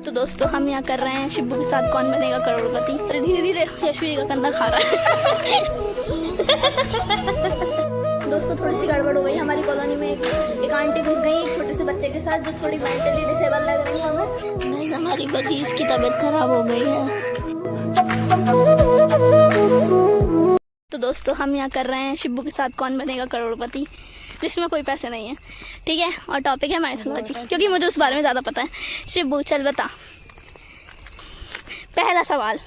तो दोस्तों हम यहाँ कर रहे हैं शिब्बू के साथ कौन बनेगा करोड़पति। अरे धीरे धीरे यशवी का कंधा खा रहा है। दोस्तों थोड़ी सी गड़बड़ हो गई हमारी कॉलोनी में। एक आंटी घुस गई एक छोटे से बच्चे के साथ जो थोड़ी मेंटली डिसेबल लग रही है हमें। हमारी बचीज की तबीयत खराब हो गई है। तो दोस्तों हम यहाँ कर रहे हैं शिब्बू के साथ कौन बनेगा करोड़पति, जिसमें कोई पैसे नहीं है, ठीक है। और टॉपिक है माइथोलॉजी, क्योंकि मुझे उस बारे में ज़्यादा पता है। शिब्बू चल बता। पहला सवाल,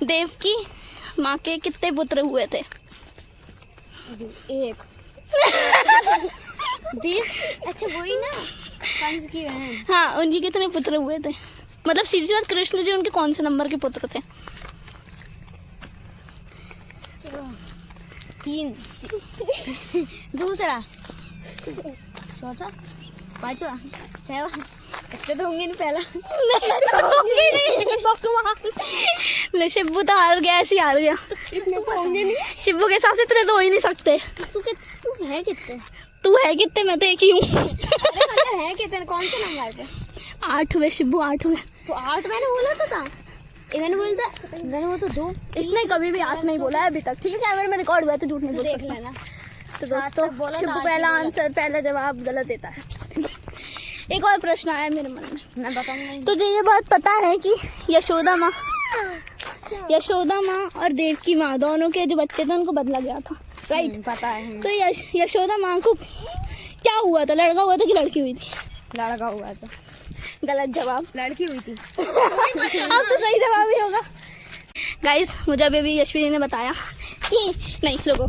देव की माँ के कितने पुत्र हुए थे? एक। देव, अच्छा वही ना, कंस की बहन। हाँ, उनके कितने पुत्र हुए थे? मतलब सीधी बात, कृष्ण जी उनके कौन से नंबर के पुत्र थे? 3, दूसरा, चौथा, पांचवा, छठवा। इतने तो होंगे नहीं। पहला ले शिब्बू तो हार गया, ऐसे हार गया। इतने तो होंगे नहीं। शिब्बू के हिसाब से इतने तो हो ही नहीं सकते। तू है कितने? तू है कितने? मैं तो एक ही हूँ। अरे है कितने? कौन से नंबर पे? 8 हुए शिब्बू, 8 हुए। तो 8 मैंने बोला था। मैंने वो तो 2। इसने कभी भी 8 नहीं बोला है अभी तक, ठीक है। कैमरे में रिकॉर्ड हुआ है तो झूठ नहीं बोल देख सकता। लेना। तो दोस्तों शिब्बू पहला आंसर, पहला जवाब गलत देता है। एक और प्रश्न आया मेरे मन में, मैं बताऊंगा। तुझे ये बात पता है कि यशोदा माँ और देव की माँ दोनों के जो बच्चे थे उनको बदला गया था, राइट? पता है। तो यशोदा माँ को क्या हुआ था? लड़का हुआ था कि लड़की हुई थी? लड़का हुआ था। गलत जवाब, लड़की हुई थी। अब तो सही जवाब ही होगा। गाइस मुझे अभी यशवी ने बताया कि नहीं लोगों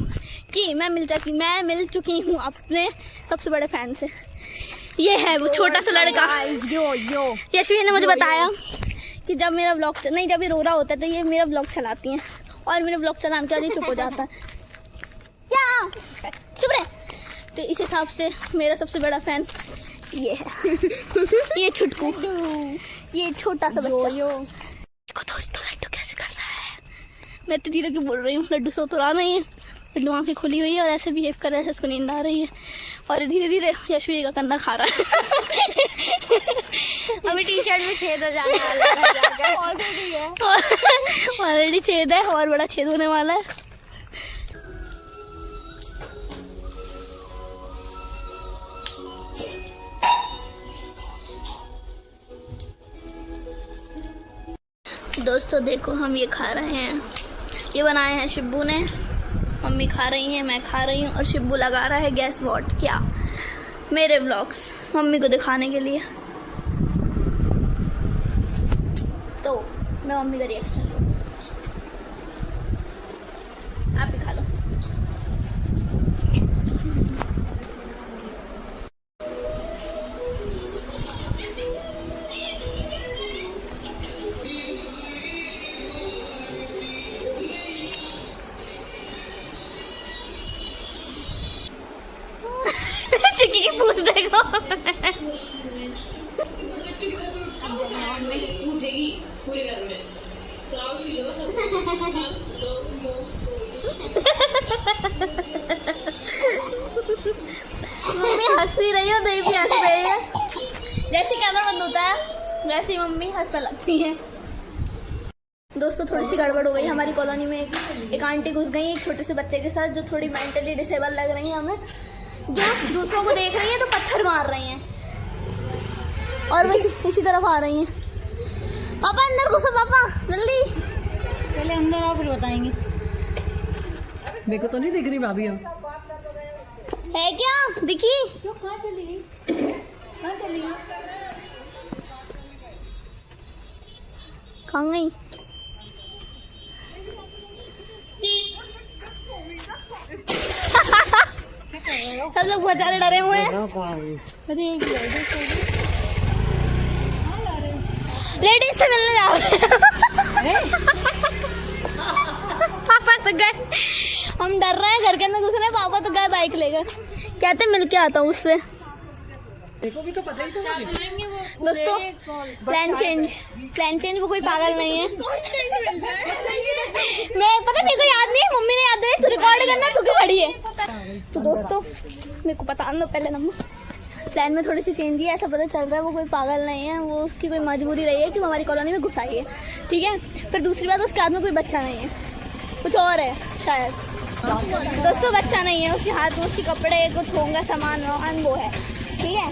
कि मैं मिल चुकी हूँ अपने सबसे बड़े फैन से। ये है वो छोटा सा लड़का। यो यशवी ने मुझे बताया कि जब मेरा ब्लॉग जब ये रो रहा होता है तो ये मेरा ब्लॉग चलाती हैं, और मेरा ब्लॉग चलाने के बाद ये चुप हो जाता है। क्या चुप रहे? तो इस हिसाब से मेरा सबसे बड़ा फैन ये है। ये छुटकू, ये छोटा सा बच्चा। देखो दोस्तों लड्डू कैसे कर रहा है। मैं तो धीरे की बोल रही हूँ, लड्डू सो तो रहा नहीं है। लड्डू आँखें खुली हुई है और ऐसे बिहेव कर रहा है जैसे उसको नींद आ रही है, और धीरे धीरे यशवी का कंधा खा रहा है। अभी टी-शर्ट में छेद हो जाने वाला है। ऑलरेडी छेद है और बड़ा छेद होने वाला है। दोस्तों देखो हम ये खा रहे हैं, ये बनाए हैं शिब्बू ने। मम्मी खा रही हैं, मैं खा रही हूँ, और शिब्बू लगा रहा है गैस वॉट क्या मेरे व्लॉग्स मम्मी को दिखाने के लिए। तो मैं मम्मी का रिएक्शन लूँ, आप भी खा लो। चिक्की की पूछ देखो। मम्मी हंस भी रही है, देव भी हंस रही है। जैसे कैमरा बंद होता है वैसे ही मम्मी हंसने लगती है। दोस्तों थोड़ी सी गड़बड़ हो गई हमारी कॉलोनी में। एक आंटी घुस गई एक छोटे से बच्चे के साथ जो थोड़ी मेंटली डिसेबल लग रही है हमें, जो दूसरों को देख रही है तो पत्थर मार रही हैं, और वो इसी तरफ आ रही हैं। पापा अंदर घुसो, पापा जल्दी। पहले अंदर आओ फिर बताएंगे। मेरे को तो नहीं दिख रही भाभी। अब है क्या दिखी? कहाँ चली गई? कहाँ गई? सब लोग बेचारे डरे हुए हैं। लेडीज से मिलने जा रहे हैं। पापा तो गए, हम डर रहे हैं घर के अंदर घुस रहे हैं। पापा तो गए बाइक लेकर, कहते मिल के आता हूँ उससे। देखो भी तो पता ही तो। दोस्तों प्लान चेंज वो कोई पागल नहीं है। मैं पता मेरे को याद नहीं है, मम्मी ने याद दिलाई। तू रिकॉर्ड करना, तू क्यों खड़ी है? तो दोस्तों मेरे को बता दो पहले नंबर। प्लान में थोड़ी सी चेंज है, ऐसा पता चल रहा है वो कोई पागल नहीं है, वो उसकी कोई मजबूरी रही है कि वो हमारी कॉलोनी में घुस आई है, ठीक है। फिर दूसरी बात, उसके हाथ में कोई बच्चा नहीं है, कुछ और है शायद, तो उसको बच्चा नहीं है, उसके हाथ में उसके कपड़े कुछ होंगे सामान वामान वो है, ठीक है।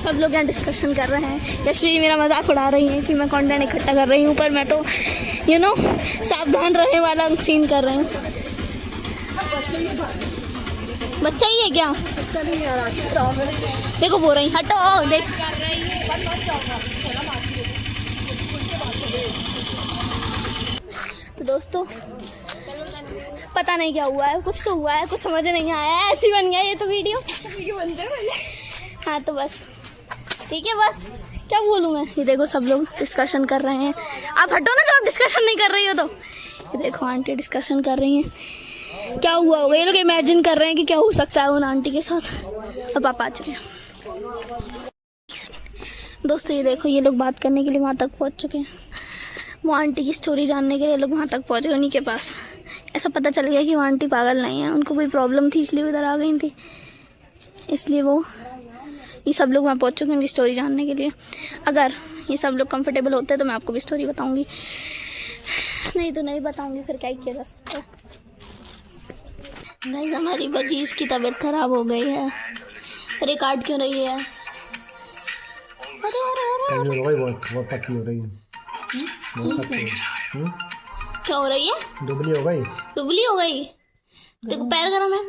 सब लोग यहाँ डिस्कशन कर रहे हैं, यशवी मेरा मजाक उड़ा रही है कि मैं कंटेंट इकट्ठा कर रही हूँ, पर मैं तो सावधान रहने वाला सीन कर रही हूँ। बच्चा ही है क्या? देखो बोल रही हटो, देख तो दोस्तों पता नहीं क्या हुआ है, कुछ तो हुआ है, कुछ समझ नहीं आया है, ऐसी बन गया ये तो वीडियो हाँ तो बस ठीक है, बस क्या बोलूँ मैं। ये देखो सब लोग डिस्कशन कर रहे हैं, आप हटो ना, जब डिस्कशन नहीं कर रही हो तो। ये देखो आंटी डिस्कशन कर रही हैं, क्या हुआ होगा, ये लोग इमेजिन कर रहे हैं कि क्या हो सकता है उन आंटी के साथ। अब पापा आ चुके हैं दोस्तों, ये देखो ये लोग बात करने के लिए वहाँ तक पहुँच चुके हैं, वो आंटी की स्टोरी जानने के लिए लोग वहाँ तक पहुँच गए उन्हीं के पास। ऐसा पता चल गया कि वो आंटी पागल नहीं है, उनको कोई प्रॉब्लम थी इसलिए उधर आ गई थी, इसलिए वो ये सब लोग वहाँ पहुँच चुके हैं उनकी स्टोरी जानने के लिए। अगर ये सब लोग कंफर्टेबल होते हैं तो मैं आपको भी स्टोरी बताऊंगी, नहीं तो नहीं बताऊंगी, फिर क्या ही किया जा सकता है। गाइस हमारी बजीज की तबीयत खराब हो गई है, अरे काट क्यों रही है? बहुत पतली हो रही है, क्या हो रही है? दुबली हो गई। दुबली हो गई? देखो पैर गरम है,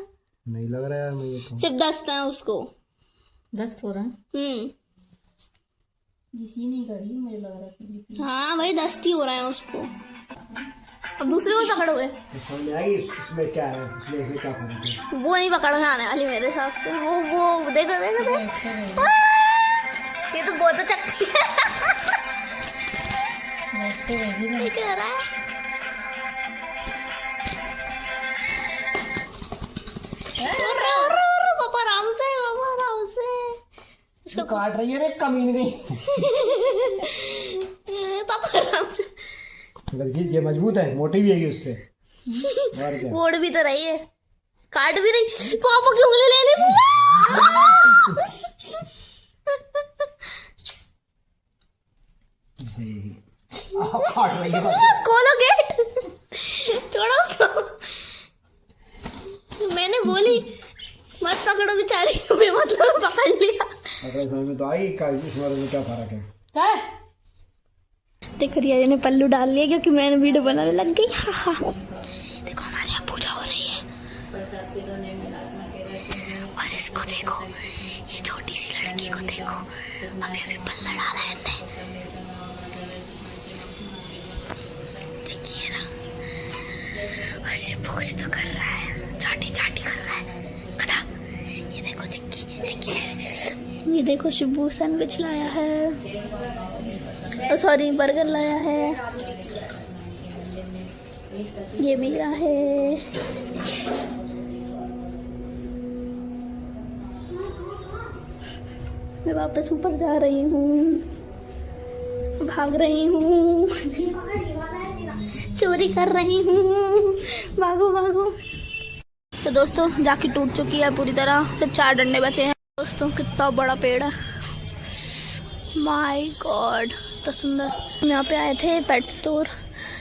नहीं लग रहा है मुझे तो। सिर्फ दस्त है उसको, दस्त हो रहा है, नहीं कर रही मुझे लग रहा है। हाँ भाई दस्त ही हो रहा है उसको। अब दूसरे को पकड़ोगे? इसमें क्या है, इसमें क्या फर्क है? वो नहीं पकड़ में आने वाली मेरे हिसाब से, वो देखो देखो देखो, ये तो बहुत चकती है ये क्या हो रहा है? पापा आराम से, पापा आराम से, इसको काट रही है रे कमीन गई पापा आराम से, ये मजबूत है, मोटी भी है उससे और क्या? ओढ़ भी तो रही है, काट भी रही, पापा की उंगली ले ली काट रही है, खोलो गेट, छोड़ो उसको। मैंने बोली मत पकड़ो बेचारी, मतलब पकड़ लिया। अगर समझ में तो आई इस बारे में क्या फर्क है? क्या देखो रिया जी ने पल्लू डाल लिया क्योंकि मैंने वीडियो बनाने लग गई। हाँ हाँ देखो हमारे यहाँ पूजा हो रही है, और इसको देखो, ये छोटी सी लड़की को देखो, अभी अभी पल्ला डाला है इनने, ठीक है ना, और शिप्पू कुछ तो कर रहा है, चाटी चाटी कर रहा है कथा। ये देखो चिक्की, ये देखो शिब्बू सैंडविच लाया है, सॉरी बर्गर लाया है, ये मेरा है। मैं वापस ऊपर जा रही हूँ, भाग रही हूँ, चोरी कर रही हूँ, भागो भागो। तो दोस्तों जाके टूट चुकी है पूरी तरह, सिर्फ 4 डंडे बचे हैं। दोस्तों कितना बड़ा पेड़ है, माय गॉड तो सुंदर। हम यहाँ पे आए थे पेट स्टोर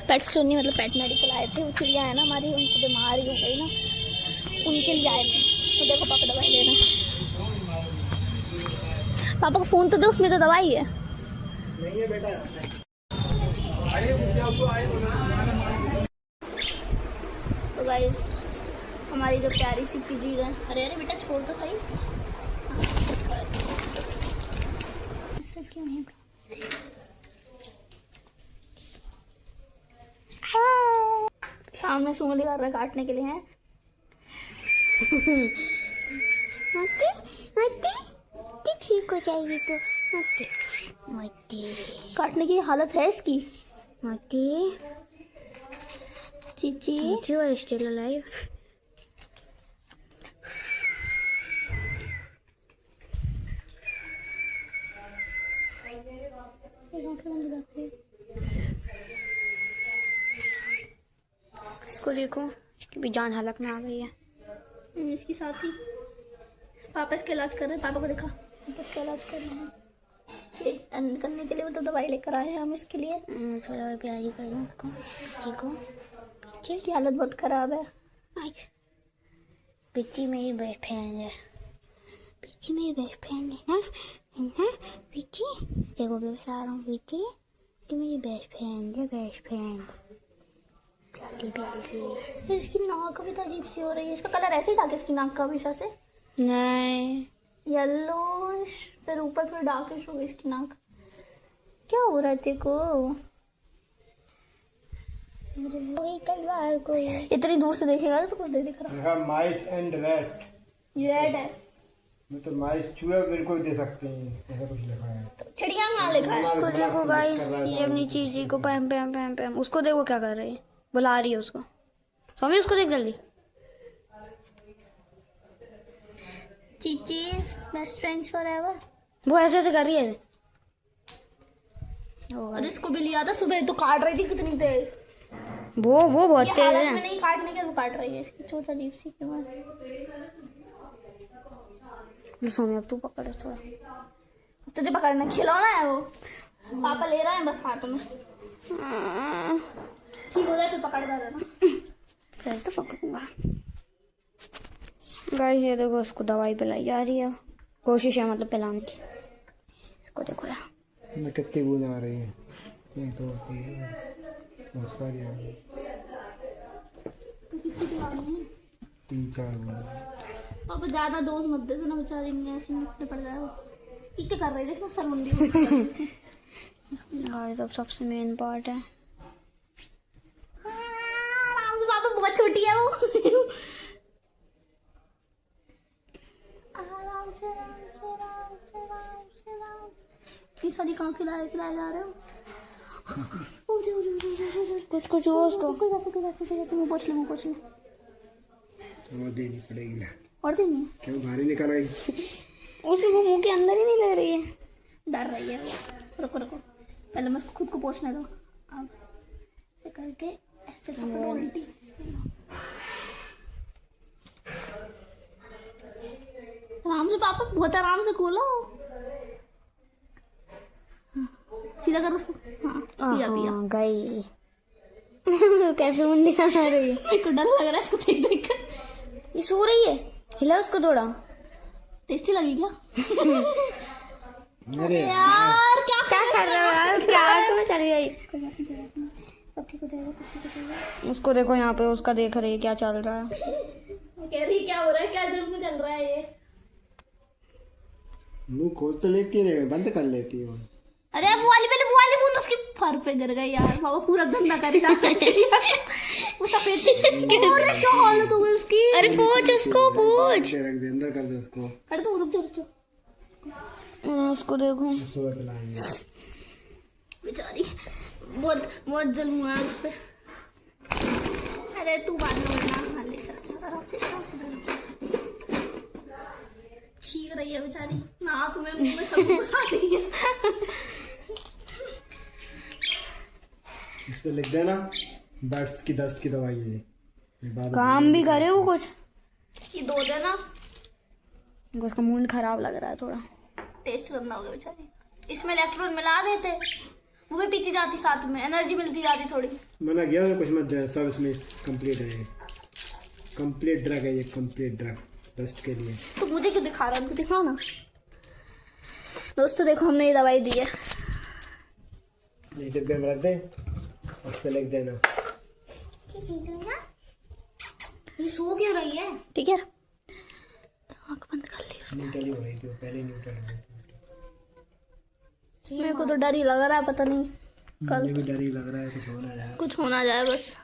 नहीं मतलब पेट मेडिकल आए थे, वो चिड़िया है ना हमारी, उनको बीमारी हो गई ना, उनके लिए आए थे। तो देखो पापा दवाई ले रहे हैं, पापा को फोन तो दो, उसमें तो दवाई है। नहीं है बेटा। तो गाइस हमारी जो प्यारी सी पीजी है, अरे अरे बेटा छोड़ तो सही, ऐसा क्यों है? सामने सूंगली कर रहे काटने के लिए हैं। ठीक हो जाएगी तो काटने की हालत है इसकी। Chichi still alive. इसको देखो, इसकी भी जान हालत में आ गई है। इसकी साथी पापा इसका इलाज कर रहे हैं, पापा को दिखा, पापा इसका इलाज कर रहे हैं। ये करने के लिए मतलब दवाई लेकर आए हैं हम इसके लिए। थोड़ा और प्यारी करूँ उसको, ठीक हो? की हालत बहुत खराब है। पिच्ची मेरी बेस्ट फ्रेंड है, पिच्ची मेरी बेस्ट फ्रेंड है ना, पिच्ची देखो मैं बता रहा हूँ, पिच्ची तो मेरी बेस्ट फ्रेंड है, बेस्ट फ्रेंड। प्यारी प्यारी। फिर इसकी नाक भी तो अजीब सी हो रही है। इसका कलर ऐसे ही था कि इसकी नाक का हमेशा से नहीं, येलो, फिर ऊपर थोड़ी डार्किश हो गई इसकी नाक। क्या हो रहा है तेरे को? कोई इतनी दूर से देखेगा तो कुछ नहीं दिख रहा। माइस एंड रैट, ये रेड है तो माइस चूहे बिल्कुल दे सकते हैं, ऐसा कुछ लिखा है। तो चिड़िया कहाँ लिखा है? उसको देखो भाई, ये अपनी चीजी को पैम पैम पैम पैम, उसको देखो क्या कर रही है, बुला रही है उसको। स्वामी उसको देख जल्दी। Chichi best friends forever. वो ऐसे ऐसे कर रही है। और इसको भी लिया था सुबह, तो काट रही थी कितनी तेज। वो बहुत ये तेज हालत है। में नहीं काटने के, वो काट रही है। इसकी चोट अजीब सी क्यों है? स्वामी अब तू पकड़ थोड़ा। तुझे पकड़ना खिलौना है वो, पापा ले रहा है बस हाथ में। ठीक हो जाए फिर पकड़ देना। फिर तो पकड़ूंगा। गाइस ये देखो, उसको दवाई पिलाई जा रही है, कोशिश है मतलब पिलाने की। इसको देखो यार, मैं कितनी बूंद आ रही है, 1 2 3 बहुत सारी आ रही है, तो कितनी पिलानी है? 3 4 बूंद। पापा ज्यादा डोज मत दे देना, बेचारी में ऐसे निकलने पड़ जाएगा। इतने कर रही है, देखो शर्मिंदी हो रही है। गाइस अब सबसे मेन पार्ट है। आराम से पापा, बहुत छोटी है वो। आराम से आराम से आराम से आराम से आराम से। इतनी सारी कहाँ खिलाए जा रहे हो? कुछ कुछ हो उसको। कोई बात नहीं, मुँह पोछ ले, मुँह पोछ ले। और देनी पड़ेगी ना, और देनी है? क्यों बाहर ही निकल आई? उसको वो मुंह के अंदर ही नहीं ले रही है, डर रही है वो। रुको रुको, पहले मैं उसको खुद को पोछने दो। अब ऐसे करके ऐसे पकड़ो उल्टी। आराम से पापा, बहुत आराम से खोलो। हाँ, सीधा करो उसको। हाँ पिया पिया। गई। कैसे मुंडी आ रही है? मेरे को डर लग रहा है इसको देख देख कर। ये सो रही है, हिला उसको थोड़ा। टेस्टी लगी क्या? अरे यार क्या कर रहे हो यार, क्या आंख में चली गई। सब ठीक हो जाएगा, सब ठीक हो जाएगा। उसको देखो यहाँ पे, उसका देख रही है क्या चल रहा है। मैं कह रही क्या हो रहा है, क्या जुल्म चल रहा है ये? मुंह खोल तो लेती है, बंद कर लेती है। अरे वो वाली, पहले वो वाली बूंद उसके फर पे गिर गई यार। बाबा पूरा गंदा कर दिया। वो सफेद कैसे, क्या हालत हो गई उसकी। अरे पूछ उसको, पूछ। रख दे, अंदर कर दे उसको। अरे तो रुक जा, रुक जा। उसको देखो, सुबह खिलाएंगे। बेचारी बहुत बहुत जुल्म हुआ है उस पे। अरे तू बाद में वरना मान ले, चल चल आराम से आराम से आराम से। छींक रही है बेचारी, नाक में मुंह में सब घुस आ रही है। इस पे लिख देना दर्द की दवाई है ये। काम भी करे वो कुछ। ये दो देना। उसका मूड खराब लग रहा है थोड़ा। टेस्ट गंदा हो गया बेचारी। इसमें इलेक्ट्रॉन मिला देते, वो भी पीती जाती, साथ में एनर्जी मिलती जाती थोड़ी। मना किया कुछ मत दे, सब इसमें कंप्लीट है। कंप्लीट ड्रग है ये, कंप्लीट ड्रग दस्त के लिए। तो मुझे क्यों दिखा रहा है, उनको दिखाओ ना। दोस्तों देखो, हमने ये दवाई दी है। ये डिब्बे में रख दे, उस पे लिख देना। ये सो क्यों रही है? ठीक है, आँख बंद कर ली उसने। न्यूट्रल ही हो रही थी, पहले न्यूट्रल हो रही थी। मेरे को तो डर ही लग रहा है, पता नहीं कल मुझे भी डर ही लग रहा है कुछ होना जाए। कुछ होना जाए बस।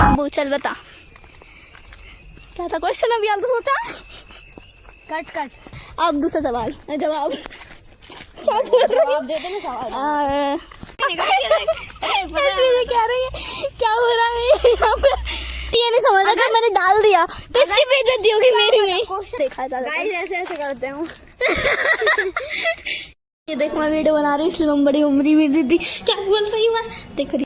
अब्बू चल बता क्या था क्वेश्चन, अभी आप तो सोचा। Cut cut. अब दूसरा सवाल जवाब क्या बोल रही जवाब दे दे ना सवाल। ऐश्वर्या कह रही है क्या हो रहा है यहाँ पे, ये नहीं समझ रहा मैंने डाल दिया तो इसकी बेइज्जती होगी मेरी में। देखा था गाइस ऐसे ऐसे करते हूँ। ये देख मैं वीडियो बना रही हूँ इसलिए मैं बड़ी उम्री में दीदी क्या बोल रही हूँ मैं देख रही